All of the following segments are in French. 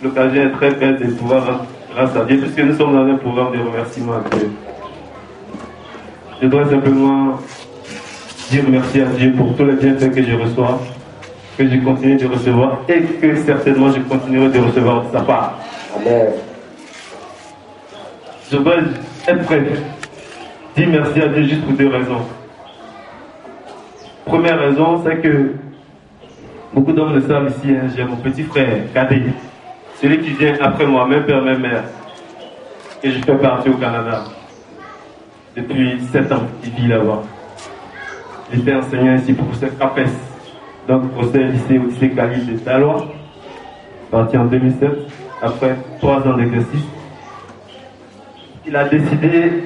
L'occasion est très belle de pouvoir rendre grâce à Dieu, puisque nous sommes dans un programme de remerciement à Dieu. Je dois simplement dire merci à Dieu pour tous les bienfaits que je reçois, que je continue de recevoir et que certainement je continuerai de recevoir de sa part. Amen. Je dois être prêt. Dire merci à Dieu juste pour deux raisons. Première raison, c'est que beaucoup d'hommes le savent ici, hein, j'ai mon petit frère, cadet, celui qui vient après moi, même père, même mère, et je fais partie au Canada. Depuis 7 ans, il vit là-bas. J'étais enseignant ici, professeur CAPES, donc professeur lycée au lycée Cali de Talois, parti en 2007, après 3 ans d'exercice. Il a décidé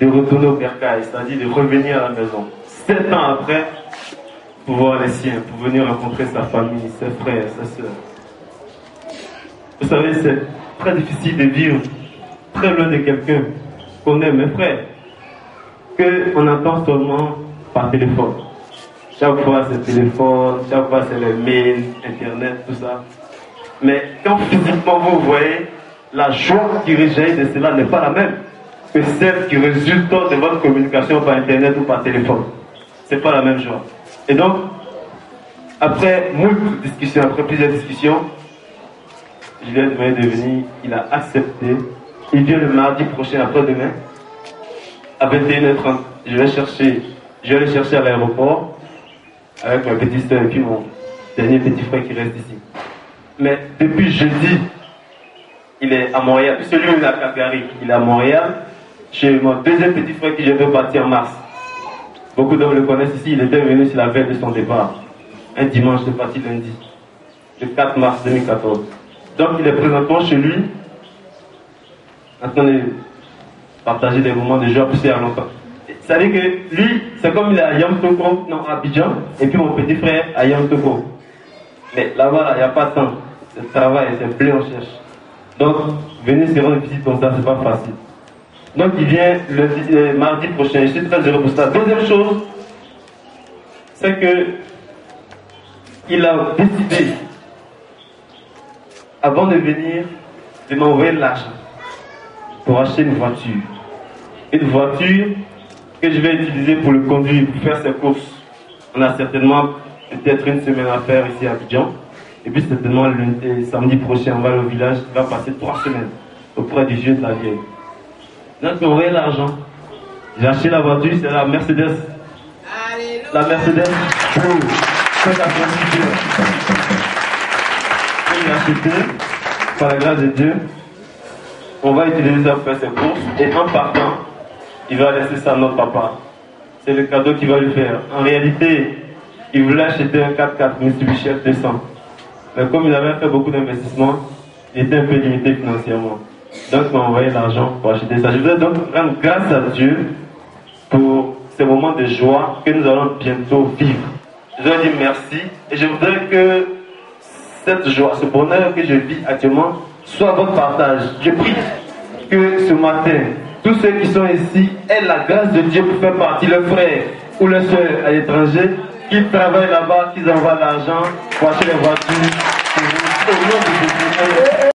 de retourner au Bercail, c'est-à-dire de revenir à la maison. 7 ans après, pour voir les siens, pour venir rencontrer sa famille, ses frères, ses soeurs. Vous savez, c'est très difficile de vivre très loin de quelqu'un qu'on aime, mes frères, qu'on entend seulement par téléphone. Chaque fois c'est téléphone, chaque fois c'est les mails, internet, tout ça. Mais quand physiquement vous voyez, la joie qui réjaillit de cela n'est pas la même que celle qui résulte de votre communication par internet ou par téléphone. C'est pas la même joie. Et donc, après plusieurs discussions, je lui ai demandé de venir, il a accepté. Il vient le mardi prochain, après-demain, à 21h30. Je vais le chercher à l'aéroport avec ma petite soeur et puis mon dernier petit frère qui reste ici. Mais depuis jeudi, il est à Montréal. Puis celui où il est à Calgary, il est à Montréal. Chez mon deuxième petit frère qui je veux partir en mars. Beaucoup d'hommes le connaissent ici, il était venu sur la veille de son départ. Un dimanche, c'est parti lundi, le 4 mars 2014. Donc il est présentement chez lui, en train de partager des moments de joie, puis c'est à longtemps. Ça veut dire que lui, c'est comme il est à Yamtoko, non, à Abidjan, et puis mon petit frère à Yamtoko. Mais là-bas, il n'y a pas de temps. C'est le travail, c'est blé, on cherche. Donc, venir se rendre visite comme ça, c'est pas facile. Donc il vient le mardi prochain, je suis très heureux pour ça. Deuxième chose, c'est que il a décidé, avant de venir, de m'envoyer l'argent pour acheter une voiture. Une voiture que je vais utiliser pour le conduire, pour faire ses courses. On a certainement peut-être une semaine à faire ici à Abidjan. Et puis certainement le samedi prochain, on va aller au village, il va passer 3 semaines auprès du Dieu de la vieille. Donc, il m'a envoyé l'argent. J'ai acheté la voiture, c'est la Mercedes. Alléluia. La Mercedes. C'est la voiture. Je l'ai acheté, par la grâce de Dieu. On va utiliser ça pour faire ses courses. Et en partant, il va laisser ça à notre papa. C'est le cadeau qu'il va lui faire. En réalité, il voulait acheter un 4x4 Mitsubishi F200. Mais comme il avait fait beaucoup d'investissements, il était un peu limité financièrement. Donc, il m'a envoyé l'argent pour acheter ça. Je voudrais donc rendre grâce à Dieu pour ces moments de joie que nous allons bientôt vivre. Je dois dire merci et je voudrais que cette joie, ce bonheur que je vis actuellement, soit votre partage. Je prie que ce matin, tous ceux qui sont ici aient la grâce de Dieu pour faire partie, leurs frères ou leurs soeurs à l'étranger, qu'ils travaillent là-bas, qu'ils envoient l'argent pour acheter les voitures. Au nom de Jésus.